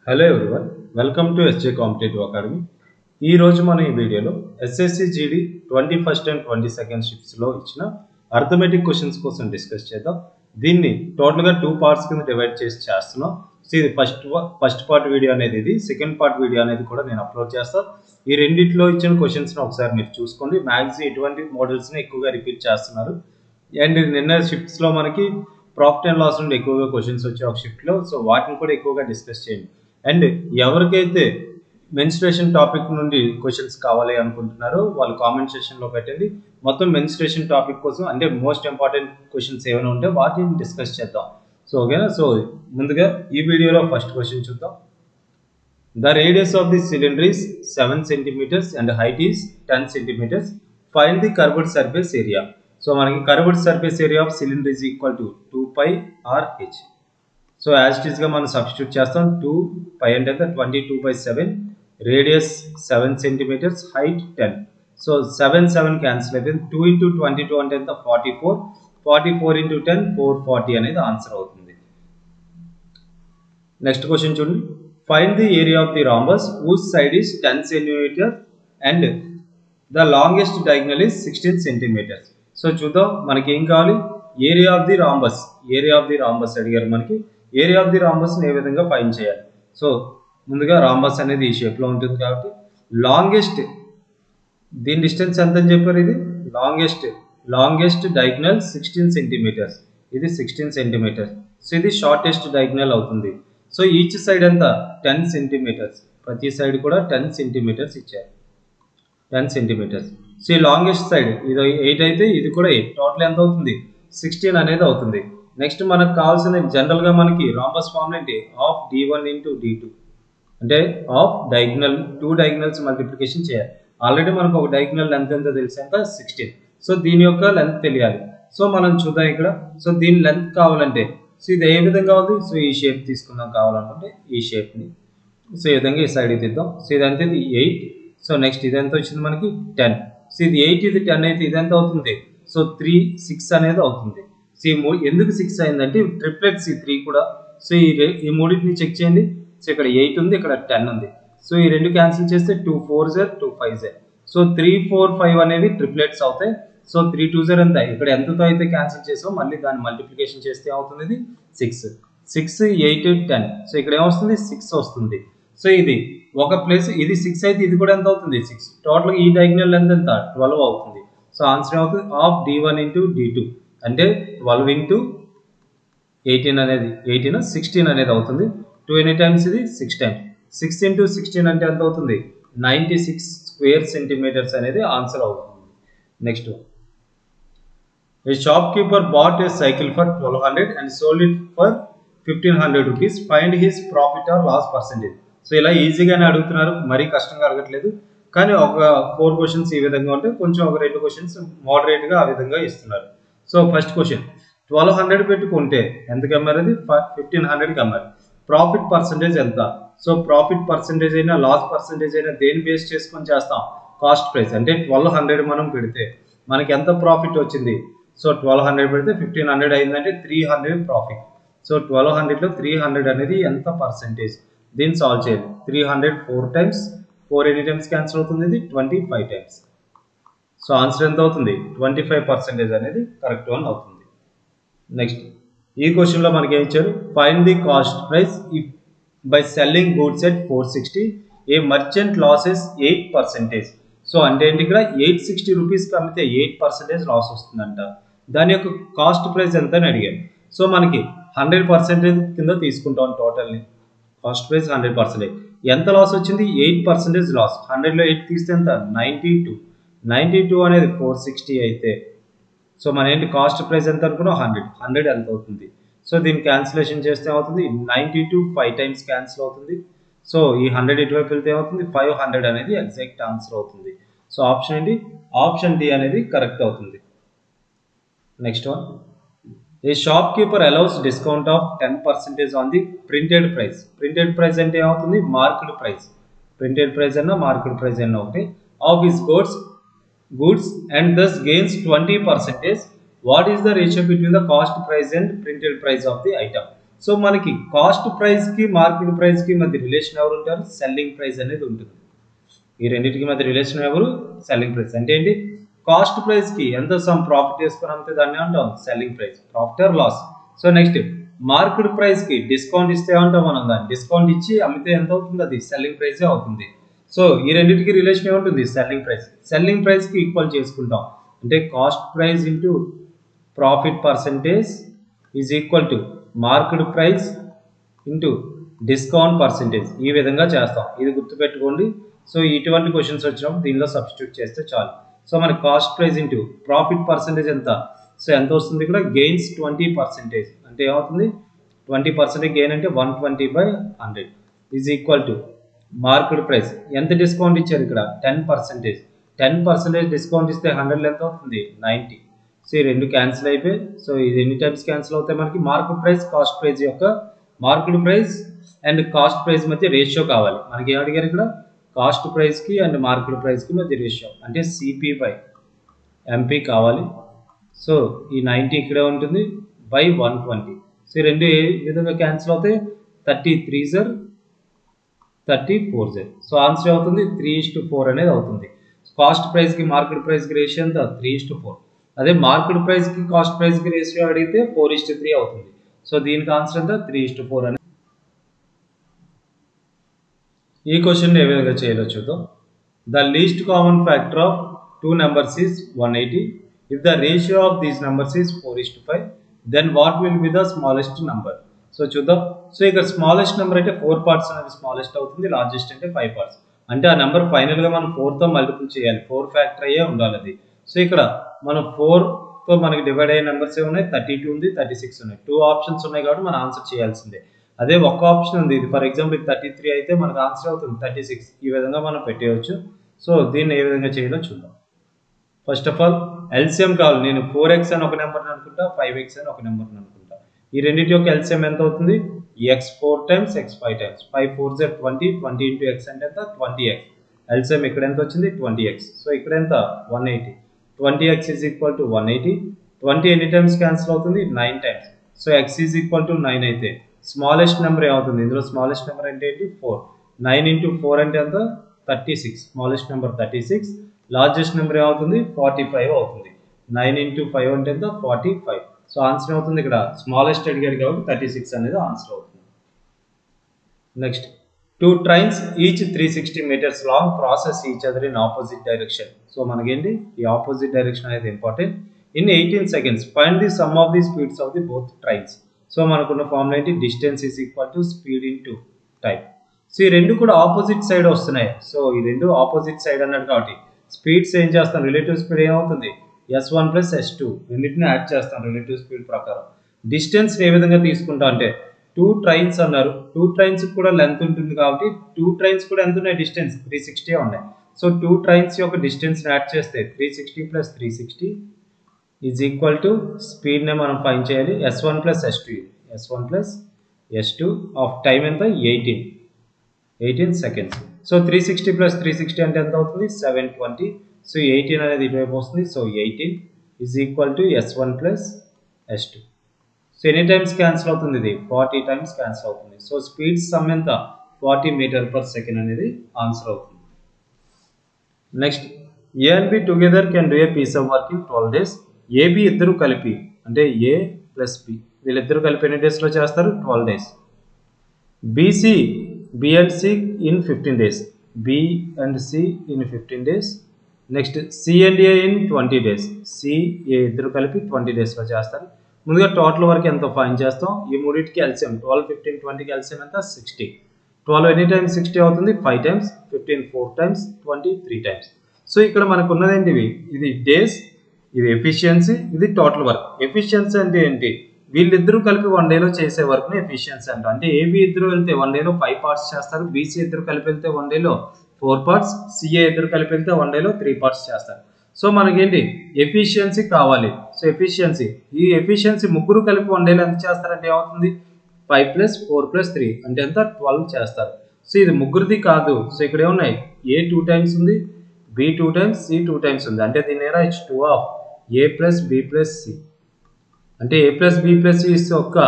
Hello everyone, welcome to SJ competitive academy. ఈ రోజు మనం ఈ వీడియోలో SSC GD 21st and 22nd షిఫ్ట్స్లో ఇచ్చిన అర్థమెటిక్ క్వశ్చన్స్ కోసం డిస్కస్ చేద్దాం. దీన్ని టోటల్గా 2 పార్ట్స్ కింద డివైడ్ చేసి చేస్తున్నాం. సో ఇది ఫస్ట్ పార్ట్ వీడియో అనేది, ఇది సెకండ్ పార్ట్ వీడియో అనేది కూడా నేను అప్లోడ్ చేస్తాను. ఈ రెండిట్లో ఇచ్చిన క్వశ్చన్స్ని ఒకసారి మీరు చూసుకోండి. మ్యాక్సిమం ఎటువంటి మోడల్స్ని ఎక్కువగా రిపీట్ చేస్తున్నారు. అండ్ నిన్న షిఫ్ట్స్లో మనకి ప్రాఫిట్ అండ్ లాస్ నుండి ఎక్కువగా క్వశ్చన్స్ వచ్చాయి ఒక షిఫ్ట్లో. సో వాటిని కూడా ఎక్కువగా డిస్కస్ చేయండి. అండ్ ఎవరికైతే మెన్స్ట్రుయేషన్ టాపిక్ నుండి క్వశ్చన్స్ కావాలి అనుకుంటున్నారో వాళ్ళు కామెంట్ సెక్షన్లో పెట్టండి. మొత్తం మెన్స్ట్రుయేషన్ టాపిక్ కోసం అంటే మోస్ట్ ఇంపార్టెంట్ క్వశ్చన్స్ ఏమైనా ఉంటే వాటిని డిస్కస్ చేద్దాం. సో ఓకేనా. సో ముందుగా ఈ వీడియోలో ఫస్ట్ క్వశ్చన్ చూద్దాం. The radius of the cylinder is 7 centimeters and height is 10 centimeters. Find the curved surface area. So మనకి curved surface area of cylinder is equal to 2πr/h. So as it ఈస్గా మనం substitute చేస్తాం. 2π అంటే 22/7, radius 7 centimeters, height 10. So 7 cancel అయిపోయింది. 2 into 22 అంటే ఎంత 44, 44 into 10 440 అనేది answer అవుతుంది. నెక్స్ట్ క్వశ్చన్ చూడండి. Find the area of the rhombus whose side is 10 centimeter and the longest diagonal is 16 centimeters. So చూద్దాం మనకి ఏం కావాలి. Area of the rhombus, area of the rhombus అడిగారు మనకి. ఏరియా ఆఫ్ ది రాంబస్ ఏ విధంగా find చేయాలి. సో ముందుగా రాంబస్ అనేది ఈ షేప్లో ఉంటుంది కాబట్టి లాంగెస్ట్, దీని డిస్టెన్స్ ఎంత అని చెప్పారు. ఇది లాంగెస్ట్ డయాగ్నల్ 16 centimeters, ఇది 16 centimeters. సో ఇది షార్టెస్ట్ డయాగ్నల్ అవుతుంది. సో ఈచ్ సైడ్ ఎంత 10 centimeters, ప్రతి సైడ్ కూడా 10 centimeters ఇచ్చారు. 10 centimeters. సో ఈ లాంగెస్ట్ సైడ్ ఇది 8 అయితే ఇది కూడా 8, టోటల్ ఎంత అవుతుంది 16 అనేది అవుతుంది. నెక్స్ట్ మనకు కావాల్సిన జనరల్గా మనకి రాంబస్ ఫార్ములా ఏంటి, ఆఫ్ d1 into d2 అంటే ఆఫ్ డయాగ్నల్ 2 డయాగ్నల్స్ మల్టిప్లికేషన్ చేయాలి. ఆల్రెడీ మనకు ఒక డయాగ్నల్ లెంత్ ఎంత తెలిసి ఎంత 16. సో దీని యొక్క లెంత్ తెలియాలి. సో మనం చూద్దాం ఇక్కడ. సో దీని లెంత్ కావాలంటే సో ఇది ఏ విధంగా ఉంది. సో ఈ షేప్ తీసుకుందాం కావాలనుకుంటే ఈ షేప్ని. సో ఈ విధంగా ఈ సైడ్ తీద్దాం. సో ఇదంతా ఇది 8. సో నెక్స్ట్ ఇది ఎంత వచ్చింది మనకి 10. సో ఇది 8 ఇది 10 అయితే ఇది ఎంత అవుతుంది. సో 3 6 అనేది అవుతుంది. సో ఎందుకు 6 అయిందంటే ట్రిప్లెట్స్ ఈ 3 కూడా. సో ఈ మూడింటిని చెక్ చేయండి. సో ఇక్కడ 8 ఉంది, ఇక్కడ 10 ఉంది. సో ఈ రెండు క్యాన్సిల్ చేస్తే 2 4s 2 5s. సో 3 4 5 అనేవి ట్రిప్లెట్స్ అవుతాయి. సో 3 2s ఎంత, ఇక్కడ ఎంతతో అయితే క్యాన్సిల్ చేసామో మళ్ళీ దాన్ని మల్టిప్లికేషన్ చేస్తే అవుతుంది ఇది 6 6 8 10. సో ఇక్కడ ఏమొస్తుంది 6 వస్తుంది. సో ఇది ఒక ప్లేస్, ఇది 6 అయితే ఇది కూడా ఎంత అవుతుంది 6. టోటల్గా ఈ డయాగ్నల్ లెంత్ ఎంత 12 అవుతుంది. సో ఆన్సర్ ఏమవుతుంది ఆఫ్ d1 into d2 అంటే 12 into 18 అనేది 18 16 అనేది అవుతుంది. 2 ఎనీ టైమ్స్ ఇది 6 times. 6 into 16 అంటే ఎంత అవుతుంది 96 square centimeters అనేది ఆన్సర్ అవుతుంది. Next, a shopkeeper bought a cycle for 1200 and sold it for 1500 rupees. Find his profit or loss percentage. So ఇలా ఈజీగానే అడుగుతున్నారు, మరీ కష్టంగా అడగట్లేదు. కానీ ఒక 4 క్వశ్చన్స్ ఈ విధంగా ఉంటే కొంచెం ఒక 2 క్వశ్చన్స్ మోడరేట్గా ఆ విధంగా ఇస్తున్నారు. సో ఫస్ట్ క్వశ్చన్, 1200 పెట్టుకుంటే ఎంతకి అమ్మారు, అది 1500కి అమ్మారు. ప్రాఫిట్ పర్సెంటేజ్ ఎంత. సో ప్రాఫిట్ పర్సెంటేజ్ అయినా లాస్ పర్సెంటేజ్ అయినా దేని బేస్ చేసుకొని చేస్తాం, కాస్ట్ ప్రైస్. అంటే 1200 మనం పెడితే మనకి ఎంత ప్రాఫిట్ వచ్చింది. సో 1200 పెడితే 1500 అయిందంటే 300 ప్రాఫిట్. సో 1200లో 300 అనేది ఎంత పర్సెంటేజ్, దీన్ని సాల్వ్ చేయాలి. 300 4 times, 4 ఎనీ టైమ్స్ క్యాన్సిల్ అవుతుంది, ఇది 25 times. సో ఆన్సర్ ఎంత అవుతుంది 25% అనేది కరెక్ట్ వన్ అవుతుంది. నెక్స్ట్, ఈ క్వశ్చన్లో మనకి ఏం ఇచ్చారు, find the cost price if by selling goods at 460 A merchant losses 8%. So అంటే ఏంటి, ఇక్కడ 860 రూపీస్కి అమ్మితే 8% లాస్ వస్తుందంట. దాని యొక్క కాస్ట్ ప్రైస్ ఎంత అని అడిగారు. సో మనకి 100% కింద తీసుకుంటాం టోటల్ని. Cost price 100%. ఎంత లాస్ వచ్చింది 8% లాస్. 100లో 8 తీస్తే ఎంత 92 అనేది 460 అయితే సో మన ఏంటి కాస్ట్ ప్రైస్ ఎంత అనుకున్నాం 100 ఎంత అవుతుంది. సో దీన్ని క్యాన్సిలేషన్ చేస్తే అవుతుంది 92 5 times క్యాన్సిల్ అవుతుంది. సో ఈ 100 ఇటువైపు వెళ్తే ఏమవుతుంది 500 అనేది ఎగ్జాక్ట్ ఆన్సర్ అవుతుంది. సో ఆప్షన్ ఏంటి, ఆప్షన్ డి అనేది కరెక్ట్ అవుతుంది. Next one, A shop keeper allows discount of 10% on the printed price. Printed price అంటే ఏమవుతుంది మార్కెట్ ప్రైస్. ప్రింటెడ్ ప్రైస్ అన్నా మార్కెట్ ప్రైస్ అన్నా ఒకటి. Of his goods and thus gains 20%. What is the ratio between the cost price and printed price of the item? So మనకి cost price కి market price కి మధ్య relation ఎవరు ఉంటారు? Selling price అనేది ఉంటుంది. ఈ రెండింటికి మధ్య రిలేషన్ ఎవరు? Selling price. అంటే ఏంటి? కాస్ట్ ప్రైస్ కి ఎంత సమ్ ప్రాఫిట్ చేసుకుని అమ్మితే దాన్ని అంటాం selling price, profit or loss. So next market price కి డిస్కౌంట్ ఇస్తే అంటాం మనం దాన్ని, డిస్కౌంట్ ఇచ్చి అమ్మితే ఎంత అవుతుంది? అది సెల్లింగ్ ప్రైస్ అవుతుంది. సో ఈ రెండింటికి రిలేషన్ ఏముంటుంది? Selling price. సెల్లింగ్ ప్రైస్ కి ఈక్వల్ చేసుకుంటాం. అంటే cost price into profit percentage is equal to market price into discount percentage. ఈ విధంగా చేస్తాం. ఇది గుర్తుపెట్టుకోండి. సో ఇటువంటి క్వశ్చన్స్ వచ్చినప్పుడు దీనిలో సబ్స్టిట్యూట్ చేస్తే చాలు. సో మన cost price into profit percentage ఎంత? సో ఎంత వస్తుంది? ఇక్కడ గెయిన్స్ 20%. అంటే ఏమవుతుంది? 20% గెయిన్ అంటే 120/100 is equal to market price. ఎంత డిస్కౌంట్ ఇచ్చారు ఇక్కడ? 10%. 10% డిస్కౌంట్ ఇస్తే 100 ఎంత అవుతుంది? 90. సో ఈ రెండు క్యాన్సిల్ అయిపోయి, సో ఇది ఎన్ని టైమ్స్ క్యాన్సిల్ అవుతాయి మనకి? మార్కెట్ ప్రైస్ కాస్ట్ ప్రైస్ యొక్క market price and cost price మధ్య రేషియో కావాలి. మనకి ఏం అడిగారు ఇక్కడ? కాస్ట్ ప్రైస్ కి అండ్ మార్కెట్ ప్రైస్ కి మధ్య రేషియో అంటే CP/MP కావాలి. సో ఈ 90 ఇక్కడే ఉంటుంది బై 120. సో ఈ రెండు ఏ విధంగా క్యాన్సిల్ అవుతాయి? 33 34. సో ఆన్సర్ అవుతుంది 3:4 అనేది అవుతుంది. కాస్ట్ ప్రైస్ కి మార్కెట్ ప్రైస్ కి రేషియో ఎంత? 3:4. అదే మార్కెట్ ప్రైస్ కి కాస్ట్ ప్రైస్ కి రేషియో అడిగితే 4:3 అవుతుంది. సో దీనికి ఆన్సర్ ఎంత? 3:4 అనేది. ఈ క్వశ్చన్ ఏ విధంగా చేయాలో చూద్దాం. The least common factor of 2 numbers is 180. If the ratio of these numbers is 4:5, then what will be the smallest number? So చూద్దాం. సో ఇక్కడ స్మాలెస్ట్ నెంబర్ అంటే 4 parts అనేది స్మాలెస్ట్ అవుతుంది, లార్జెస్ట్ అంటే 5 parts. అంటే ఆ నెంబర్ ఫైనల్ గా మనం 4 తో మల్టిపుల్ చేయాలి, 4 ఫ్యాక్టర్ అయ్యే ఉండాలి అది. సో ఇక్కడ మనం 4 తో మనకి డివైడ్ అయ్యే నెంబర్స్ ఏమున్నాయి? 32 ఉంది, 36 ఉన్నాయి. 2 ఆప్షన్స్ ఉన్నాయి కాబట్టి మనం ఆన్సర్ చేయాల్సిందే. అదే ఒక ఆప్షన్ ఉంది, ఇది ఫర్ ఎగ్జాంపుల్ 33 అయితే మనకు ఆన్సర్ అవుతుంది 36. ఈ విధంగా మనం పెట్టేయచ్చు. సో దీన్ని ఏ విధంగా చేయాలో చూద్దాం. ఫస్ట్ ఆఫ్ ఆల్ ఎల్సిఎం కావాలి. నేను 4x అని ఒక నెంబర్ అనుకుంటా, 5x అని ఒక నెంబర్ అనుకుంటా. ఈ రెండింటి యొక్క ఎల్సిఎం ఎంత అవుతుంది? x 4 times x 5 times. 5 4s are 20. 20 into x అంటే ఎంత? 20x. ఎల్సిఎం ఇక్కడ ఎంత వచ్చింది? 20x. సో ఇక్కడ ఎంత? 180. 20x is equal to 180. 20 ఎన్ని టైమ్స్ క్యాన్సిల్ అవుతుంది? 9 times. So x is equal to 9 అయితే స్మాలెస్ట్ నెంబర్ ఏమవుతుంది? ఇందులో స్మాలెస్ట్ నెంబర్ అంటే ఏంటి? 4. 9 into 4 అంటే ఎంత? 36. Smallest number 36. లార్జెస్ట్ నెంబర్ ఏమవుతుంది? 45 అవుతుంది. 9 into 5 అంటే ఎంత? 45. సో ఆన్సర్ అవుతుంది ఇక్కడ స్మాలెస్ట్ అడిగాడు కాబట్టి 36 అనేది ఆన్సర్ అవుతుంది. Next 2 trains each 360 meters long process each other in opposite direction. So మనకేంటి? ఈ ఆపోజిట్ డైరెక్షన్ అనేది important. In 18 seconds find the sum of the speeds of the both trains. So మనకున్న ఫార్ములా ఏంటి? Distance is equal to speed into time. So ఈ రెండు కూడా opposite side వస్తున్నాయి. So ఈ రెండు ఆపోజిట్ సైడ్ అన్నాడు కాబట్టి స్పీడ్స్ ఏం చేస్తాం? రిలేటివ్ స్పీడ్ ఏమవుతుంది? S1 + S2 రెండింటిని యాడ్ చేస్తాం రిలేటివ్ స్పీడ్ ప్రకారం. డిస్టెన్స్ ఏ విధంగా తీసుకుంటాం అంటే 2 trains అన్నారు. 2 trains కూడా లెంత్ ఉంటుంది కాబట్టి 2 trains కూడా ఎంత ఉన్నాయి? డిస్టెన్స్ 360 ఉన్నాయి. సో 2 trains యొక్క డిస్టెన్స్ యాడ్ చేస్తే 360 + 360 ఈజ్ ఈక్వల్ టు స్పీడ్ నే మనం ఫైండ్ చేయాలి. S1 + S2. S1 + S2 of time ఎంత? 18 seconds. సో 360 + 360 అంటే ఎంత అవుతుంది? 720. సో 18 అనేది ఇటువైపు వస్తుంది. So 18 is equal to S1 + S2. So ఎన్ని టైమ్స్ క్యాన్సిల్ అవుతుంది? ఇది 40 టైమ్స్ క్యాన్సిల్ అవుతుంది. సో స్పీడ్ సమ్ ఎంత? 40 m/s అనేది ఆన్సర్ అవుతుంది. Next A and B together can do a piece of work in 12 days. AB ఇద్దరు కలిపి అంటే A + B వీళ్ళిద్దరు కలిపి ఎన్ని డేస్ లో చేస్తారు? 12 days. BC B and C in 15 days. B and C in 15 days. Next C and A in 20 days. C A ఇద్దరు కలిపి 20 days లో చేస్తారు. ముందుగా టోటల్ వర్క్ ఎంత ఫైండ్ చేస్తాం? ఈ మూడింటికి ఎల్సిఎం 12 15 20కి ఎల్సిఎం ఎంత? 60. 12 ఎన్ని టైమ్స్ 60 అవుతుంది? 5 times. 15 4 times. 20 3 times. సో ఇక్కడ మనకు ఉన్నది ఏంటివి? ఇది డేస్, ఇది ఎఫిషియన్సీ, ఇది టోటల్ వర్క్. ఎఫిషియన్సీ అంటే ఏంటి? వీళ్ళిద్దరూ కలిపి 1 డేలో చేసే వర్క్ ని ఎఫిషియన్సీ అంటారు. అంటే AB ఇద్దరు వెళ్తే 1 డేలో 5 parts చేస్తారు. BC ఇద్దరు కలిపి వెళ్తే 1 డేలో 4 parts. CA ఇద్దరు కలిపి వెళ్తే 1 డేలో 3 parts చేస్తారు. సో మనకేంటి? ఎఫిషియన్సీ కావాలి. సో ఎఫిషియన్సీ, ఈ ఎఫిషియన్సీ ముగ్గురు కలిపి 1 డేలో ఎంత చేస్తారంటే ఏమవుతుంది? 5 + 4 + 3 అంటే ఎంత? 12 చేస్తారు. సో ఇది ముగ్గురిది కాదు. సో ఇక్కడ ఏమున్నాయి? A 2 times ఉంది, B 2 times, C 2 times ఉంది. అంటే దీని ఏరా H2 of A + B + C. అంటే A + B + C ఇస్ ఒక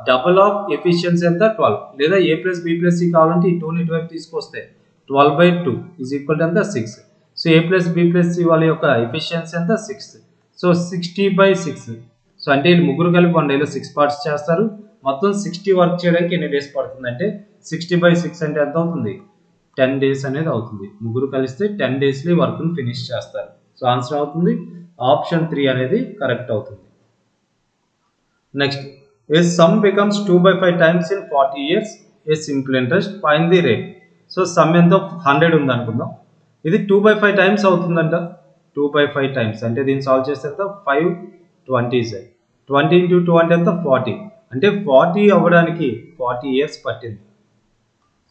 డబుల్ ఆఫ్ ఎఫిషియన్సీ ఎంత 12 లేదా a plus b plus c కావాలంటే ఈ 2ని ఇటువైపు తీసుకొస్తే 12/2 ఈజ్ ఈక్వల్ టు ఎంత 6. So a plus b plus c వాళ్ళ యొక్క ఎఫిషియన్సీ ఎంత 6. సో 60/6. సో అంటే వీళ్ళు ముగ్గురు కలిపి 1 డేలో 6 పార్ట్స్ చేస్తారు. మొత్తం 60 వర్క్ చేయడానికి ఎన్ని డేస్ పడుతుంది అంటే 60/6 అంటే ఎంత అవుతుంది 10 డేస్ అనేది అవుతుంది. ముగ్గురు కలిస్తే 10 డేస్లో వర్క్ని ఫినిష్ చేస్తారు. సో ఆన్సర్ అవుతుంది ఆప్షన్ 3 అనేది కరెక్ట్ అవుతుంది. Next, A some becomes 2/5 times in 40 years A simple interest find the rate. So some ఎంత 100 ఉంది అనుకుందాం, ఇది 2/5 టైమ్స్ అవుతుందంట. 2/5 టైమ్స్ అంటే దీన్ని సాల్వ్ చేస్తే ఎంత 5 20s 20 into 2 అంటే ఎంత 40. అంటే 40 అవ్వడానికి 40 years పట్టింది.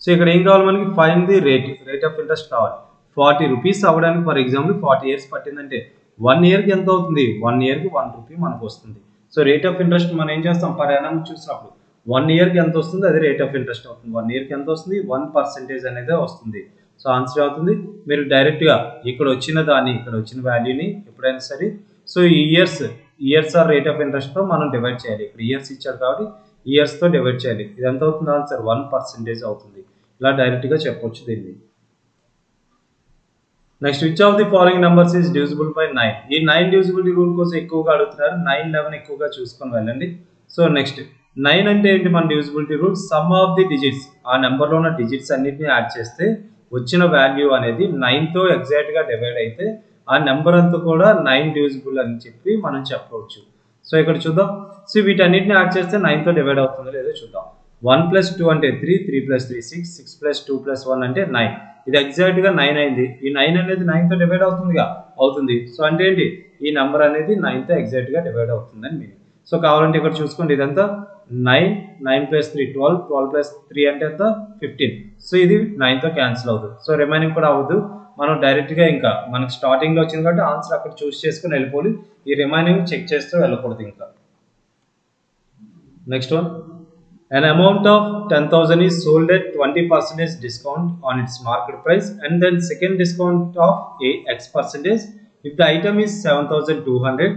సో ఇక్కడ ఏం కావాలి మనకి find the rate of interest కావాలి. 40 రూపీస్ అవ్వడానికి ఫర్ ఎగ్జాంపుల్ 40 years పట్టిందంటే 1 yearకి ఎంత అవుతుంది 1 yearకి 1 రూపీ మనకు వస్తుంది. సో రేట్ ఆఫ్ ఇంట్రెస్ట్ మనం ఏం చేస్తాం పర్ యానం చూసినప్పుడు 1 yearకి ఎంత వస్తుంది అది రేట్ ఆఫ్ ఇంట్రెస్ట్ అవుతుంది. 1 yearకి ఎంత వస్తుంది 1% అనేది వస్తుంది. సో ఆన్సర్ అవుతుంది. మీరు డైరెక్ట్గా ఇక్కడ వచ్చిన దాన్ని ఇక్కడ వచ్చిన వాల్యూని ఎప్పుడైనా సరే సో ఈ ఇయర్స్ ఆర్ రేట్ ఆఫ్ ఇంట్రెస్ట్తో మనం డివైడ్ చేయాలి. ఇక్కడ ఇయర్స్ ఇచ్చారు కాబట్టి ఇయర్స్తో డివైడ్ చేయాలి. ఇది ఎంత అవుతుంది ఆన్సర్ 1% అవుతుంది. ఇలా డైరెక్ట్గా చెప్పొచ్చు దీన్ని. Next, which of the following numbers is divisible by 9. ఈ 9 డివిజిబిలిటీ రూల్ కోసం ఎక్కువగా అడుగుతున్నారు. 9, 11 ఎక్కువగా చూసుకొని వెళ్ళండి. సో నెక్స్ట్ 9 అంటే ఏంటి మన divisibility rule some of the digits, ఆ నెంబర్లో ఉన్న డిజిట్స్ అన్నిటిని యాడ్ చేస్తే వచ్చిన వాల్యూ అనేది 9తో ఎగ్జాక్ట్గా డివైడ్ అయితే ఆ నెంబర్ అంతా కూడా 9 డివిజిబుల్ అని చెప్పి మనం చెప్పవచ్చు. సో ఇక్కడ చూద్దాం. సో వీటన్నిటిని యాడ్ చేస్తే 9తో డివైడ్ అవుతుందో లేదో చూద్దాం. 1 + 2 అంటే 3, 3 + 3 6, 6 + 2 + 1 అంటే 9. ఇది ఎగ్జాక్ట్గా 9 అయింది. ఈ 9 అనేది 9తో డివైడ్ అవుతుందిగా, అవుతుంది. సో అంటే ఏంటి ఈ నెంబర్ అనేది 9తో ఎగ్జాక్ట్గా డివైడ్ అవుతుందని మీనింగ్. సో కావాలంటే ఇక్కడ చూసుకోండి ఇదంతా 9, 9 + 3 12, 12 + 3 అంటే ఎంత 15. సో ఇది 9తో క్యాన్సిల్ అవుతుంది. సో రిమైనింగ్ కూడా అవ్వదు. మనం డైరెక్ట్గా ఇంకా మనకు స్టార్టింగ్లో వచ్చింది కాబట్టి ఆన్సర్ అక్కడ చూస్ చేసుకుని వెళ్ళిపోవాలి. ఈ రిమైనింగ్ చెక్ చేస్తూ వెళ్ళకూడదు ఇంకా. Next one, an amount of 10,000 is sold at 20% discount on its market price and then second discount of X%. If the item is 7,200,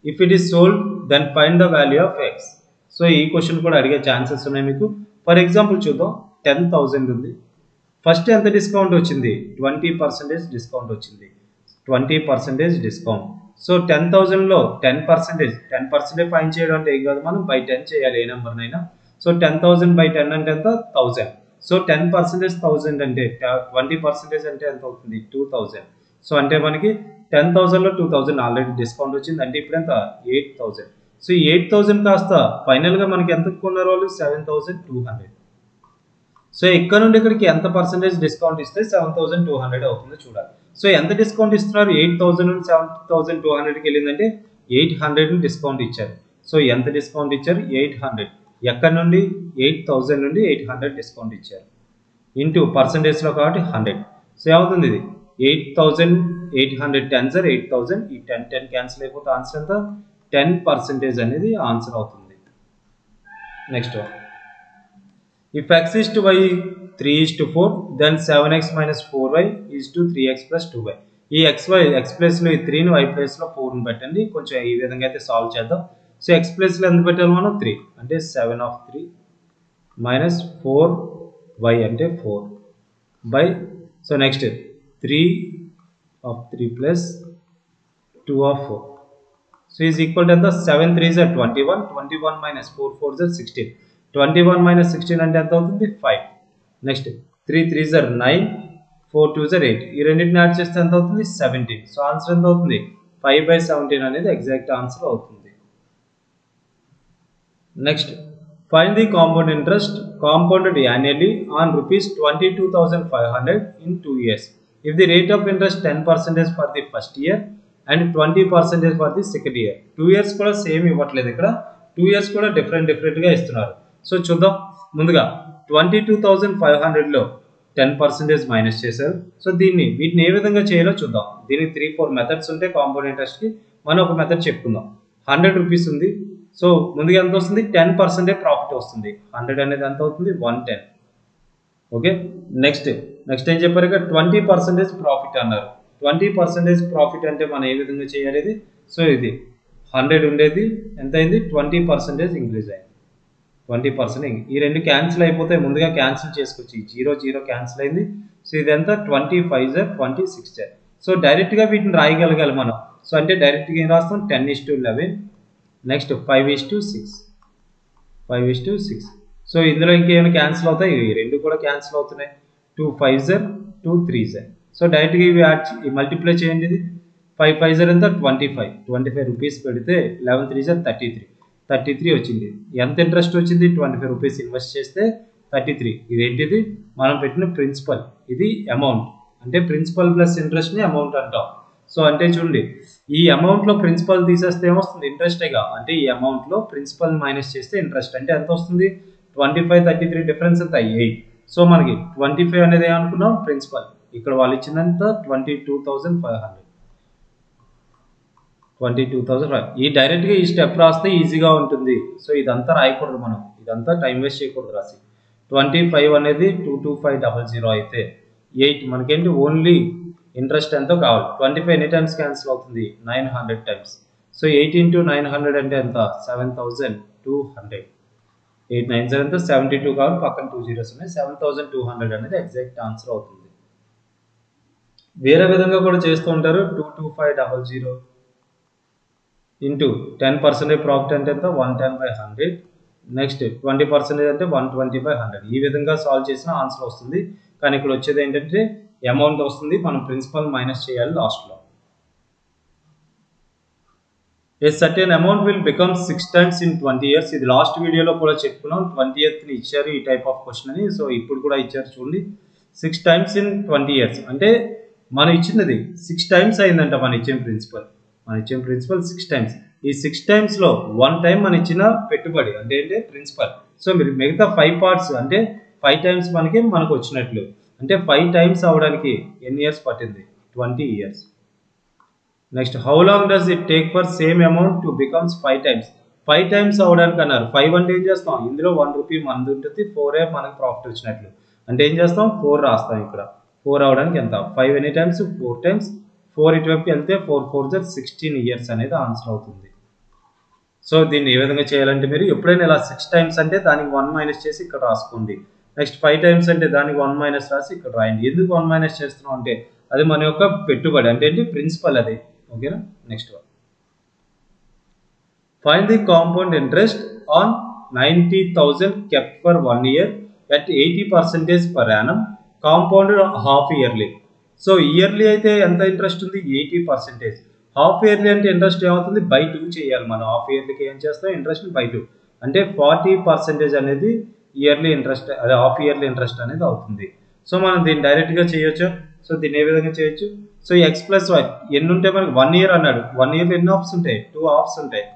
if it is sold then find the value of X. So ఈ question కూడా అడిగే chances ఉన్నాయి మీకు. For example చూద్దాం, 10,000 ఉంది. First ఎంత discount వచ్చింది 20% discount వచ్చింది. 20% డిస్కౌంట్. సో 10,000లో 10% ఫైన్ చేయడం అంటే ఏం కాదు, మనం బై 10 చేయాలి ఏ నెంబర్నైనా. సో 10,000/10 అంటే ఎంత 1000. సో 10% 1000 అంటే 20% అంటే ఎంత అవుతుంది 2000. సో అంటే మనకి 10,000లో 2000 ఆల్రెడీ డిస్కౌంట్ వచ్చింది అంటే ఇప్పుడు ఎంత 8,000. సో 8,000 కాస్త ఫైనల్గా మనకి ఎంత కొన్నారు వాళ్ళు 7,200. సో ఇక్కడ నుండి ఇక్కడికి ఎంత పర్సెంటేజ్ డిస్కౌంట్ ఇస్తే 7,200 అవుతుందో చూడాలి. సో ఎంత డిస్కౌంట్ ఇస్తున్నారు 8,000 నుండి 7,200కి వెళ్ళిందంటే 800 డిస్కౌంట్ ఇచ్చారు. సో ఎంత డిస్కౌంట్ ఇచ్చారు 800. ఎక్కడ నుండి 8,000 నుండి 800 డిస్కౌంట్ ఇచ్చారు ఇంటూ పర్సంటేజ్లో కాబట్టి 100. సో ఏమవుతుంది ఇది 8,800 10s are 8,000. ఈ 10 క్యాన్సిల్ అయిపోతే ఆన్సర్ ఎంత 10% అనేది ఆన్సర్ అవుతుంది. Next, if x is to y 3:4 then 7x - 4y is to 3x + 2y. ఈ x ప్లేస్లో ఈ 3ని y ప్లేస్లో 4ని పెట్టండి. కొంచెం ఈ విధంగా అయితే సాల్వ్ చేద్దాం. సో x ప్లేస్లో ఎంత పెట్టాలి మనం 3 అంటే 7/3 - 4y అంటే 4 by. So next 3/3 + 2/4. So is equal to ఎంత 7 3s are 21, 21 - 4 4s are 16. 21 - 16 అంటే ఎంత అవుతుంది 5. Next 3 3s are 9, 4 2s are 8. ఈ రెండింటిని యాడ్ చేస్తే ఎంత అవుతుంది 17. సో ఆన్సర్ ఎంత అవుతుంది 5/17 అనేది ఎగ్జాక్ట్ ఆన్సర్ అవుతుంది. Next, find the compound interest compounded annually on ₹22,500 in 2 years. If the rate of interest 10% for the first year and 20% for the second year. 2 years కూడా సేమ్ ఇవ్వట్లేదు ఇక్కడ, 2 years కూడా డిఫరెంట్గా ఇస్తున్నారు. సో చూద్దాం. ముందుగా 22,500లో 10% మైనస్ చేశారు. సో వీటిని ఏ విధంగా చేయాలో చూద్దాం. దీనికి 3-4 మెథడ్స్ ఉంటాయి కాంపౌండ్ ఇంట్రెస్ట్కి. మనం ఒక మెథడ్ చెప్పుకుందాం. 100 రూపీస్ ఉంది. సో ముందుగా ఎంత వస్తుంది 10% ప్రాఫిట్ వస్తుంది. 100 అనేది ఎంత అవుతుంది 110. ఓకే, నెక్స్ట్ ఏం చెప్పారు ఇక్కడ 20% ప్రాఫిట్ అన్నారు. 20% ప్రాఫిట్ అంటే మనం ఏ విధంగా చేయాలి ఇది. సో ఇది 100 ఉండేది ఎంత అయింది 20% ఇంక్రీజ్ అయింది. 20%. ఈ రెండు క్యాన్సిల్ అయిపోతే ముందుగా క్యాన్సిల్ చేసుకోవచ్చు. 0 0 క్యాన్సిల్ అయింది. సో ఇదంతా 25 26. సో డైరెక్ట్గా వీటిని రాయగలగాలి మనం. సో అంటే డైరెక్ట్గా ఏం రాస్తాం 10:11. నెక్స్ట్ 5:6 5:6. సో ఇందులో ఇంకేమైనా క్యాన్సిల్ అవుతాయి, ఈ రెండు కూడా క్యాన్సిల్ అవుతున్నాయి. 2 5s 2 3s. సో డైరెక్ట్గా ఇవి మల్టిప్లై చేయండి. ఇది 5 5s ఎంత 25 రూపీస్ పెడితే 11 3s 33 వచ్చింది. ఎంత ఇంట్రెస్ట్ వచ్చింది? 25 రూపీస్ ఇన్వెస్ట్ చేస్తే 33. ఇదేంటిది? మనం పెట్టిన ప్రిన్సిపల్. ఇది అమౌంట్. అంటే ప్రిన్సిపల్ ప్లస్ ఇంట్రెస్ట్ని అమౌంట్ అంటాం. సో అంటే చూడండి, ఈ అమౌంట్లో ప్రిన్సిపల్ తీసేస్తే ఏమొస్తుంది? ఇంట్రెస్టేగా. అంటే ఈ అమౌంట్లో ప్రిన్సిపల్ మైనస్ చేస్తే ఇంట్రెస్ట్. అంటే ఎంత వస్తుంది? 25 33 డిఫరెన్స్ ఎంత? 8. సో మనకి 25 అనేది ఏమనుకున్నాం? ప్రిన్సిపల్. ఇక్కడ వాళ్ళు ఇచ్చిందంత 22,500. 22,500. ఈ డైరెక్ట్గా ఈ స్టెప్ రాస్తే ఈజీగా ఉంటుంది. సో ఇదంతా రాయకూడదు మనం, ఇదంతా టైం వేస్ట్ చేయకూడదు రాసి. 25 అనేది 22500 అయితే 8 మనకేంటి? ఓన్లీ ఇంట్రెస్ట్ ఎంతో కావాలి. 25 ఎన్ని టైమ్స్ క్యాన్సిల్ అవుతుంది? 900 టైమ్స్. సో 8 into 900 అంటే ఎంత? 7200. 8 9s ఎంత? 72 కావాలి, పక్కన 2 zeros ఉన్నాయి. 7200 అనేది ఎగ్జాక్ట్ ఆన్సర్ అవుతుంది. వేరే విధంగా కూడా చేస్తూ ఉంటారు. 22500 ఇంటూ 10% ప్రాఫిట్ అంటే ఎంత? 110/100. నెక్స్ట్ 20% అంటే 120/100. ఈ విధంగా సాల్వ్ చేసిన ఆన్సర్ వస్తుంది. కానీ ఇక్కడ వచ్చేది ఏంటంటే అమౌంట్ వస్తుంది, మనం ప్రిన్సిపల్ మైనస్ చేయాలి లాస్ట్లో. A certain amount will become 6 times in 20 years. ఇది లాస్ట్ వీడియోలో కూడా చెప్పుకున్నాం. 20th ఇచ్చారు ఈ టైప్ ఆఫ్ క్వశ్చన్ అని. సో ఇప్పుడు కూడా ఇచ్చారు చూడండి. 6 times in 20 years అంటే మనం ఇచ్చినది 6 times అయిందంట. మన ఇచ్చిన ప్రిన్సిపల్ 6 times. ఈ 6 timesలో 1 time మన ఇచ్చిన పెట్టుబడి అంటే ఏంటి? ప్రిన్సిపల్. సో మీరు మిగతా 5 parts అంటే 5 times మనకు వచ్చినట్లు. అంటే 5 times అవడానికి ఎన్ని ఇయర్స్ పట్టింది? 20 years. Next how long does it take for same amount to becomes 5 times. 5 times అవడానికి అన్నారు. 5 అంటే ఏం చేస్తాం? ఇందులో 1 రూపీ మనది ఉంటుంది, 4 మనకి ప్రాఫిట్ వచ్చినట్లు. అంటే ఏం చేస్తాం? 4 రాస్తాం ఇక్కడ. 4 అవడానికి ఎంత? 5 ఎన్ని టైమ్స్? 4 times. 4 ఇటువైపు వెళ్తే 4 4s 16 years అనేది ఆన్సర్ అవుతుంది. సో దీన్ని ఏ విధంగా చేయాలంటే మీరు ఎప్పుడైనా ఇలా 6 times అంటే దానికి 1 మైనస్ చేసి ఇక్కడ రాసుకోండి. నెక్స్ట్ 5 times అంటే దానికి 1 మైనస్ రాసి ఇక్కడ రాయండి. ఎందుకు 1 మైనస్ చేస్తున్నాం అంటే అది మన యొక్క పెట్టుబడి అంటే ఏంటి? ప్రిన్సిపల్ అది. ఓకేనా? Next one. Find the compound interest on 90,000 kept for 1 year at 80% per annum compounded half yearly. So yearly అయితే ఎంత ఇంట్రెస్ట్ ఉంది? 80%. హాఫ్ ఇయర్లీ అంటే ఇంట్రెస్ట్ ఏమవుతుంది? బై 2 చేయాలి మనం. హాఫ్ ఇయర్లీకి ఏం చేస్తాం? ఇంట్రెస్ట్ బై 2 అంటే 40% అనేది ఇయర్లీ ఇంట్రెస్ట్, అదే హాఫ్ ఇయర్లీ ఇంట్రెస్ట్ అనేది అవుతుంది. సో మనం దీన్ని డైరెక్ట్గా చేయొచ్చు. సో దీన్ని ఏ విధంగా చేయొచ్చు? సో ఎక్స్ ప్లస్ వై ఎన్ని ఉంటాయి మనకి? 1 year అన్నాడు. 1 yearలో ఎన్ని హాఫ్స్ ఉంటాయి? 2 halves ఉంటాయి.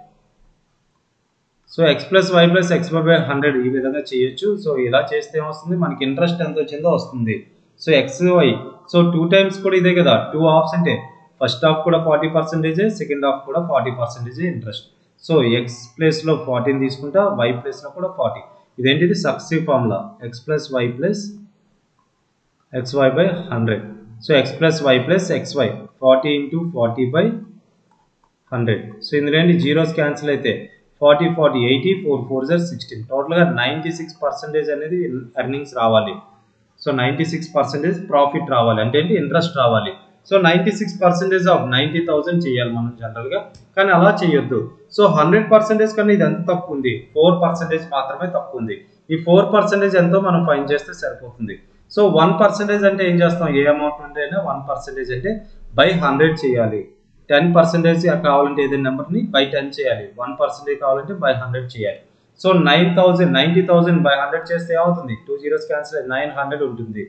So x plus y plus x by 100 ఈ విధంగా చేయొచ్చు. సో ఇలా చేస్తే ఏమొస్తుంది? మనకి ఇంట్రెస్ట్ ఎంత వచ్చిందో వస్తుంది. So x y so 2 times కూడా ఇదే కదా. 2 halves అంటే ఫస్ట్ హాఫ్ కూడా 40%, సెకండ్ హాఫ్ కూడా 40% ఇంట్రెస్ట్. సో ఎక్స్ ప్లేస్లో 40 తీసుకుంటా, వై ప్లేస్లో కూడా 40. ఇదేంటిది? Successive formula. X plus y plus x y by 100. So x plus y plus x y 40 into 40/100. So ఇందులో ఏంటి? జీరోస్ క్యాన్సిల్ అయితే 40 40 80 4 4s 16. టోటల్గా 96% అనేది ఎర్నింగ్స్ రావాలి. సో 96% ప్రాఫిట్ రావాలి అంటే ఏంటి? ఇంట్రెస్ట్ రావాలి. సో 96% ఆఫ్ 90,000 చేయాలి మనం జనరల్గా, కానీ అలా చేయొద్దు. సో 100% కన్నా ఇది ఎంత తక్కువ ఉంది? 4% మాత్రమే తక్కువ ఉంది. ఈ 4% ఎంతో మనం ఫైండ్ చేస్తే సరిపోతుంది. సో 1% అంటే ఏం చేస్తాం? ఏ అమౌంట్ ఉంటేనే 1% అంటే బై 100 చేయాలి. 10% కావాలంటే ఏదైనా నెంబర్ని బై 10 చేయాలి. 1% కావాలంటే బై 100 చేయాలి. సో 90,000 బై 100 చేస్తే ఏమవుతుంది? 2 zeros క్యాన్సిల్ 900 ఉంటుంది.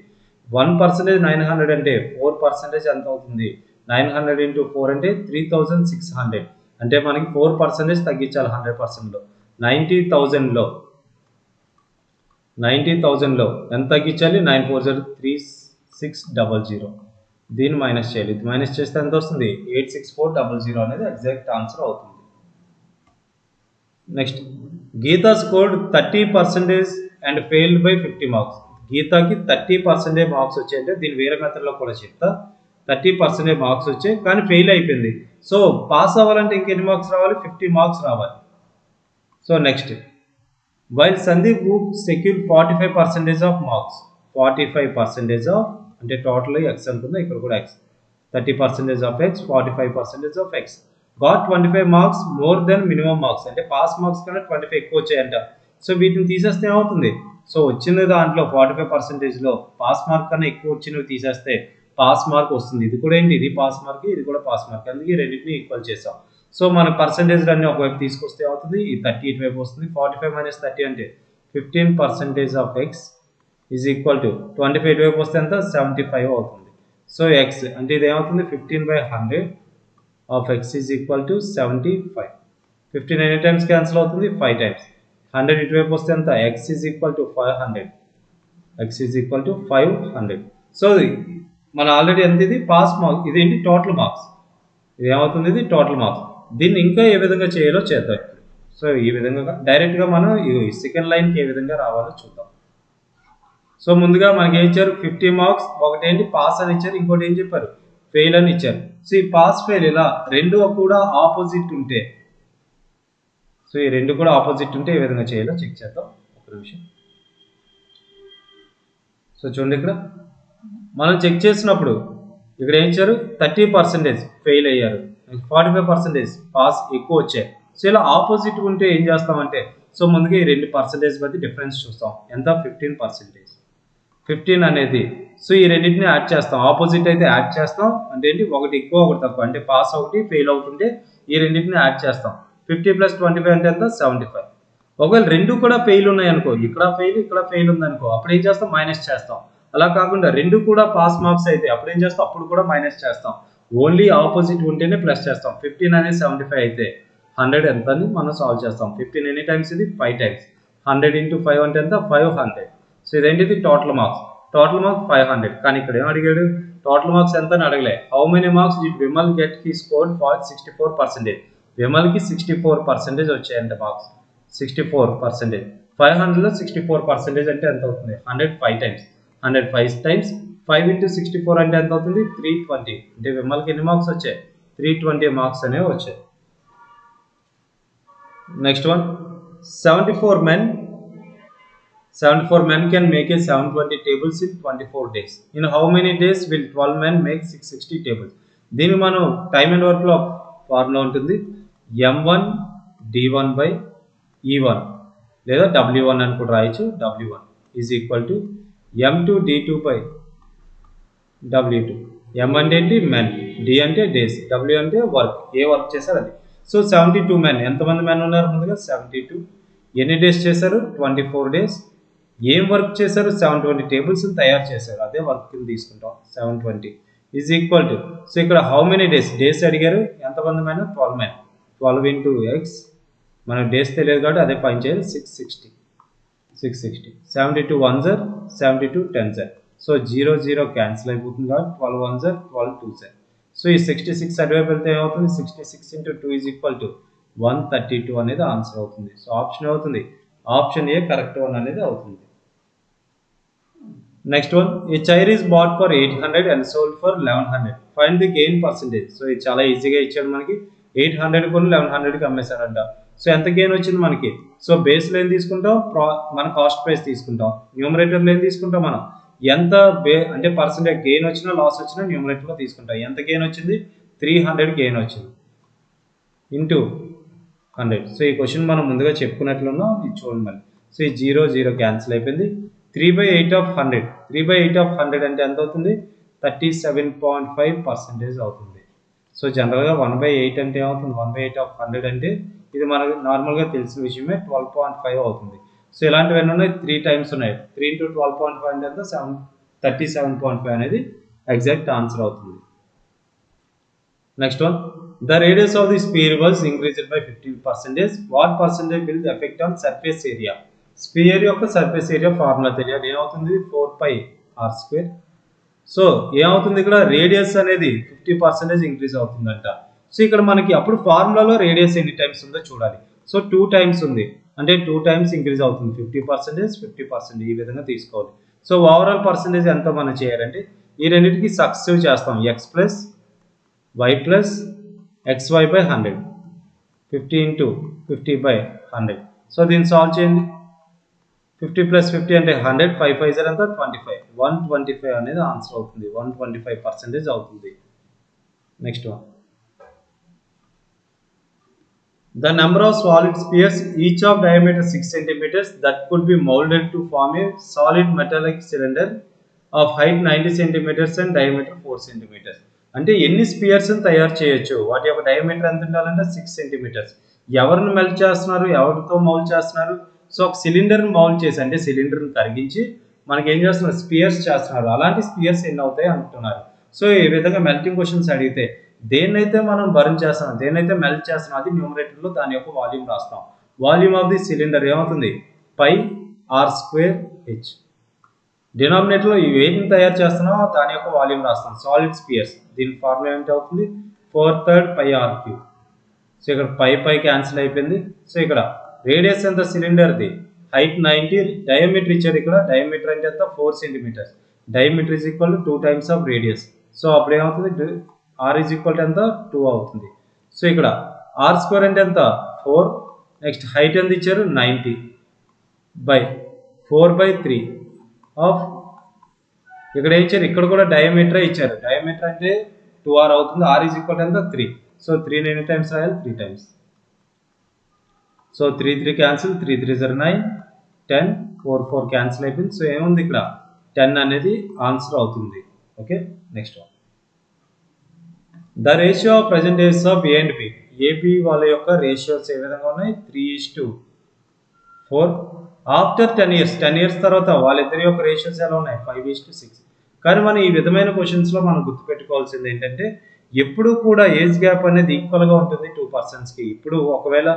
1% 900 అంటే 4% ఎంత అవుతుంది? 900 into 4 అంటే 3,600. అంటే మనకి 4% తగ్గించాలి 100%లో. 90,000లో ఎంత తగ్గించాలి? 9 4s 3600. దీన్ని మైనస్ చేయాలి. ఇది మైనస్ చేస్తే ఎంత వస్తుంది? 86400 అనేది ఎగ్జాక్ట్ ఆన్సర్ అవుతుంది. Next Geeta scored 30% and failed by 50 marks. గీతాకి 30% మార్క్స్ వచ్చాయంటే దీన్ని వేరే మెథడ్లో కూడా చెప్తా. 30% మార్క్స్ వచ్చాయి కానీ ఫెయిల్ అయిపోయింది. సో పాస్ అవ్వాలంటే ఇంకెన్ని మార్క్స్ రావాలి? 50 marks రావాలి. So next while Sandeep would secure 45% of marks. 45% of అంటే టోటల్ ఎక్స్ అనుకుందా, ఇక్కడ కూడా X. 30% of X, 45% of X. Got 25 marks more than minimum marks, అంటే పాస్ మార్క్స్ కన్నా 25 ఎక్కువ వచ్చాయంట. సో వీటిని తీసేస్తే ఏమవుతుంది, సో వచ్చిన దాంట్లో 45%లో పాస్ మార్క్ కన్నా ఎక్కువ వచ్చినవి తీసేస్తే పాస్ మార్క్ వస్తుంది. ఇది కూడా ఏంటి, ఇది పాస్ మార్క్, ఇది కూడా పాస్ మార్క్, అందుకే రెండింటిని ఈక్వల్ చేసాం. సో మన పర్సంటేజ్ అన్ని ఒకవైపు తీసుకొస్తే అవుతుంది, ఈ 30 ఇటువైపు వస్తుంది. 45 - 30 అంటే 15% of X is equal to 25 ఇటువైపు వస్తే ఎంత 75 అవుతుంది. సో ఎక్స్ అంటే ఇది ఏమవుతుంది 15/100 of X is equal to 75. 15 ఎన్ని టైమ్స్ క్యాన్సిల్ అవుతుంది, 5 టైమ్స్. 100 ఇటువైపు వస్తే ఎంత X is equal to 500, X is equal to 500. So మన ఆల్రెడీ ఎంత, ఇది పాస్ మార్క్, ఇది ఏంటి టోటల్ మార్క్స్, ఇది ఏమవుతుంది ఇది టోటల్ మార్క్స్. దీన్ని ఇంకా ఏ విధంగా చేయాలో చేద్దాం. సో ఈ విధంగా డైరెక్ట్గా మనం ఈ సెకండ్ లైన్కి ఏ విధంగా రావాలో చూద్దాం. సో ముందుగా మనకి ఏం ఇచ్చారు 50 మార్క్స్, ఒకటి ఏంటి పాస్ అని ఇచ్చారు, ఇంకోటి ఏం చెప్పారు ఫెయిల్ అని ఇచ్చారు. సో ఈ పాస్ ఫెయిల్ ఇలా రెండు కూడా ఆపోజిట్ ఉంటే, సో ఈ రెండు కూడా ఆపోజిట్ ఉంటే ఏ విధంగా చేయాలో చెక్ చేద్దాం ఒక నిమిషం. సో చూడండి ఇక్కడ మనం చెక్ చేసినప్పుడు ఇక్కడ ఏం ఇచ్చారు 30% ఫెయిల్ అయ్యారు, 45% పాస్ ఎక్కువ వచ్చాయి. సో ఇలా ఆపోజిట్ ఉంటే ఏం చేస్తామంటే, సో ముందుగా ఈ 2% మధ్య డిఫరెన్స్ చూస్తాం, ఎంత 15%. 15 అనేది సో ఈ రెండింటిని యాడ్ చేస్తాం, ఆపోజిట్ అయితే యాడ్ చేస్తాం, అంటే ఏంటి ఒకటి ఎక్కువ ఒకటి తక్కువ, అంటే పాస్ ఒకటి ఫెయిల్ అవుతుంటే ఈ రెండింటిని యాడ్ చేస్తాం. 50 + 25 అంటే ఎంత 75. ఒకవేళ రెండు కూడా ఫెయిల్ ఉన్నాయి అనుకో, ఇక్కడ ఫెయిల్ ఉంది అనుకో, అప్పుడు ఏం చేస్తాం మైనస్ చేస్తాం. అలా కాకుండా రెండు కూడా పాస్ మార్క్స్ అయితే అప్పుడు ఏం చేస్తాం, అప్పుడు కూడా మైనస్ చేస్తాం. ఓన్లీ ఆపోజిట్ ఉంటేనే ప్లస్ చేస్తాం. 15 అనేది 75 అయితే 100 ఎంత అని మనం సాల్వ్ చేస్తాం. 15 ఎన్ని టైమ్స్, ఇది 5 టైమ్స్. 100 × 5 అంటే ఎంత 500. సో ఇదేంటిది టోటల్ మార్క్స్, టోటల్ మార్క్స్ 500. కానీ ఇక్కడ ఏం అడిగాడు, టోటల్ మార్క్స్ ఎంత అని అడగలే. How many marks did Vimal get, he scored 64%. విమల్కి 64% వచ్చాయంట మార్క్స్, 64%. 500లో 64% అంటే ఎంత అవుతుంది 105 టైమ్స్. 105 టైమ్స్ 5 × 64 అంటే ఎంత అవుతుంది 320. అంటే విమల్కి ఎన్ని మార్క్స్ వచ్చాయి 320 మార్క్స్ అనేవి వచ్చాయి. Next one 74 men can make a 720 tables in 24 days. In how many days will 12 men make 660 tables? దీన్ని మనం టైమ్ అండ్ వర్క్లో ఫార్ములా ఉంటుంది, m1 d1/e1 లేదా w1 అని కూడా రాయొచ్చు. w1 is equal to m2 d2/w2. m అంటే ఏంటి మెన్, d అంటే డేస్, w అంటే వర్క్, ఏ వర్క్ చేశారు అది. సో 72 men, ఎంతమంది మెన్ ఉన్నారు ముందుగా 72. ఎన్ని డేస్ చేశారు 24 డేస్. ఏం వర్క్ చేశారు 720 టేబుల్స్ తయారు చేశారు, అదే వర్క్ కింద తీసుకుంటాం. 720 ఈజ్ ఈక్వల్ టు, సో ఇక్కడ హౌ మెనీ డేస్ అడిగారు, ఎంతమంది మెన్ 12 men. 12 × x, మనకు డేస్ తెలియదు కాబట్టి అదే పని చేయాలి. 660. 72 1s are 72 10s are. So 0 0 cancel అయిపోతుంది కాబట్టి 12 1s are 12 2s are. So ఈ 66 అటువైపు వెళ్తే ఏమవుతుంది 66 × 2 ఈజ్ ఈక్వల్ టు 132 అనేది ఆన్సర్ అవుతుంది. సో ఆప్షన్ అవుతుంది, ఆప్షన్ ఏ కరెక్ట్ వన్ అనేది అవుతుంది. Next one, a chair is bought for 800 and sold for 1100. Find the gain percentage. So ఇది చాలా ఈజీగా ఇచ్చాడు మనకి, 800 కొని 1100కి అమ్మేశారంట. సో ఎంత గెయిన్ వచ్చింది మనకి, సో బేస్లో ఏం తీసుకుంటాం మన కాస్ట్ ప్రైస్ తీసుకుంటాం, న్యూమరేటర్లో ఏం తీసుకుంటాం మనం ఎంత అంటే పర్సెంటేజ్ గెయిన్ వచ్చినా లాస్ వచ్చినా న్యూమరేటర్లో తీసుకుంటాం. ఎంత గెయిన్ వచ్చింది 300 గెయిన్ వచ్చింది ఇంటూ 100. సో ఈ క్వశ్చన్ మనం ముందుగా చెప్పుకున్నట్లున్నాం, ఇది చూడండి మళ్ళీ. సో ఈ 0 0 క్యాన్సిల్ అయిపోయింది. 3/8 ఆఫ్ 100, 3/8 ఆఫ్ 100 అంటే ఎంత అవుతుంది 37.5% అవుతుంది. సో జనరల్గా 1/8 అంటే ఏమవుతుంది 1/8 ఆఫ్ 100 అంటే ఇది మనకు నార్మల్గా తెలిసిన విషయమే 12.5 అవుతుంది. సో ఇలాంటివన్నీ ఉన్నాయి, 3 టైమ్స్ ఉన్నాయి. 3 × 12.5 అంటే ఎంత 37.5 అనేది ఎగ్జాక్ట్ ఆన్సర్ అవుతుంది. Next one, the radius of the sphere was increased by 15%. What percentage will the effect on surface area? Sphere యొక్క సర్ఫేస్ ఏరియా ఫార్ములా తెలియాలి, ఏమవుతుంది 4πr². సో ఏమవుతుంది ఇక్కడ రేడియస్ అనేది 50% ఇంక్రీజ్ అవుతుందంట. సో ఇక్కడ మనకి అప్పుడు ఫార్ములాలో రేడియస్ ఎన్ని టైమ్స్ ఉందో చూడాలి. సో 2 టైమ్స్ ఉంది, అంటే 2 టైమ్స్ ఇంక్రీజ్ అవుతుంది, 50% 50% ఈ విధంగా తీసుకోవాలి. సో ఓవరాల్ పర్సెంటేజ్ ఎంత మనం చేయాలంటే ఈ రెండింటికి సక్సెసివ్ చేస్తాం, x + y + xy/100, 50 × 50/100. సో దీన్ని సాల్వ్ చేయండి. 50 ప్లస్ 50 అంటే 100, 5 5 ఎంత 25, 125 అనేది ఆన్సర్ అవుతుంది. 125% అవుతుంది. Next one, the number of solid spheres each of diameter 6 centimeters that could be molded to form a solid metallic cylinder of height 90 centimeters and diameter 4 centimeters. అంటే ఎన్ని spheres తయారు చేయొచ్చు, వాటి యొక్క డయామీటర్ ఎంత ఉండాలంటే 6 సెంటీమీటర్స్. ఎవరిని మెల్ట్ చేస్తున్నారు, ఎవరితో మౌల్డ్ చేస్తున్నారు? సో ఒక సిలిండర్ని మౌల్డ్ చేసి, అంటే సిలిండర్ని కరిగించి మనకి ఏం చేస్తున్నారు, స్పియర్స్ చేస్తున్నారు. అలాంటి స్పియర్స్ ఎన్ని అవుతాయి అంటున్నారు. సో ఈ విధంగా మెల్టింగ్ క్వశ్చన్స్ అడిగితే దేన్నైతే మనం బర్న్ చేస్తాం, దేన్నైతే మెల్ట్ చేస్తాం, అది న్యూమరేటర్లో దాని యొక్క వాల్యూమ్ రాస్తాం. వాల్యూమ్ ఆఫ్ ది సిలిండర్ ఏమవుతుంది, పై ఆర్ స్క్వేర్ హెచ్. డినామినేటర్లో ఈ వేటిని తయారు చేస్తున్నామో దాని యొక్క వాల్యూమ్ రాస్తాం. సాలిడ్ స్పియర్స్, దీని ఫార్ములా ఏంటి అవుతుంది, 4/3 పై ఆర్ క్యూబ్. సో ఇక్కడ పై క్యాన్సిల్ అయిపోయింది. సో ఇక్కడ రేడియస్ ఎంత సిలిండర్ది, హైట్ 90, డయామీటర్ ఇచ్చారు. ఇక్కడ డయామీటర్ అంటే ఎంత 4 centimeters. Diameter is equal to 2 times of radius. So అప్పుడు ఏమవుతుంది, ఆర్ ఈజ్ ఈక్వల్ టు ఎంత 2 అవుతుంది. సో ఇక్కడ ఆర్ స్క్వేర్ అంటే ఎంత 4, నెక్స్ట్ హైట్ ఎంత ఇచ్చారు 90 బై 4/3 ఆఫ్, ఇక్కడ ఇచ్చారు, ఇక్కడ కూడా డయామీటర్ ఇచ్చారు. డయామీటర్ అంటే 2r అవుతుంది. ఆర్ ఈజ్ ఈక్వల్ టు ఎంత 3. సో 3 ఎన్ని టైమ్స్ రాయాలి, 3 టైమ్స్. సో 3 క్యాన్సిల్, 3 3 జర్ 9, 10, 4 క్యాన్సిల్ అయిపోయింది. సో ఏముంది ఇక్కడ 10 అనేది ఆన్సర్ అవుతుంది. Okay, next one, the ratio of present ages of A and B. A B వాళ్ళ యొక్క రేషియోస్ ఏ విధంగా ఉన్నాయి, 3:4. ఆఫ్టర్ 10 years, 10 years తర్వాత వాళ్ళిద్దరి యొక్క రేషియోస్ ఎలా ఉన్నాయి, 5:6. కానీ మనం ఈ విధమైన క్వశ్చన్స్లో మనం గుర్తుపెట్టుకోవాల్సింది ఏంటంటే ఎప్పుడు కూడా ఏజ్ గ్యాప్ అనేది ఈక్వల్గా ఉంటుంది 2 పర్సన్స్కి. ఇప్పుడు ఒకవేళ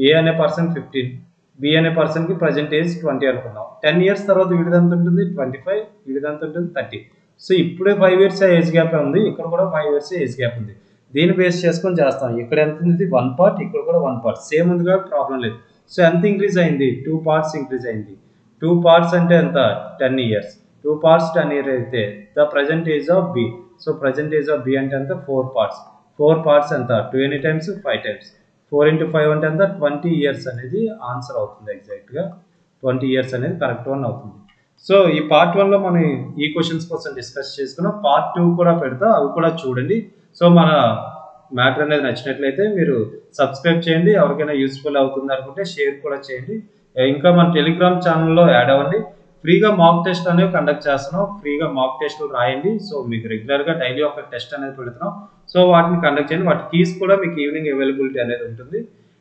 ఏ అనే పర్సన్ 15, బి అనే పర్సన్కి ప్రజెంట్ ఏజ్ 20 అనుకుందాం. 10 years తర్వాత వీడిదంత ఉంటుంది 25, వీడిదంత ఉంటుంది 30. సో ఇప్పుడే 5 years ఏజ్ గ్యాప్ ఉంది, ఇక్కడ కూడా 5 years ఏజ్ గ్యాప్ ఉంది. దీన్ని బేస్ చేసుకొని చేస్తాం. ఇక్కడ ఎంత ఉంది 1 part, ఇక్కడ కూడా 1 part సేమ్ ఉంది కాబట్టి ప్రాబ్లం లేదు. సో ఎంత ఇంక్రీజ్ అయింది, 2 parts ఇంక్రీజ్ అయింది. 2 parts అంటే ఎంత 10 years. 2 parts 10 years అయితే the present age of B. So present age of B అంటే ఎంత 4 parts. 4 parts ఎంత 2 ఎన్ని టైమ్స్ 5 టైమ్స్. 4 into 5 అంటే ఎంత 20 years అనేది ఆన్సర్ అవుతుంది. ఎగ్జాక్ట్గా 20 years అనేది కరెక్ట్ వన్ అవుతుంది. సో ఈ పార్ట్ 1లో మనం ఈ క్వశ్చన్స్ కోసం డిస్కస్ చేసుకున్నాం. పార్ట్ 2 కూడా పెడతా, అవి కూడా చూడండి. సో మన మ్యాటర్ అనేది నచ్చినట్లయితే మీరు సబ్స్క్రైబ్ చేయండి. ఎవరికైనా యూస్ఫుల్ అవుతుంది అనుకుంటే షేర్ కూడా చేయండి. ఇంకా మన టెలిగ్రామ్ ఛానల్లో యాడ్ అవ్వండి. ఫ్రీగా మాక్ టెస్ట్ అనేవి కండక్ట్ చేస్తున్నాం. ఫ్రీగా మాక్ టెస్ట్లు రాయండి. సో మీకు రెగ్యులర్గా డైలీ ఒక టెస్ట్ అనేది పెడుతున్నాం. సో వాటిని కండక్ట్ చేయండి. వాటి కీస్ కూడా మీకు ఈవినింగ్ అవైలబిలిటీ అనేది ఉంటుంది.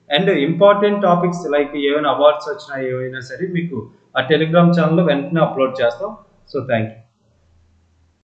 అండ్ ఇంపార్టెంట్ టాపిక్స్ లైక్ ఏమైనా అవార్డ్స్ వచ్చినా ఏవైనా సరే మీకు ఆ టెలిగ్రామ్ ఛానల్లో వెంటనే అప్లోడ్ చేస్తాం. So thank you.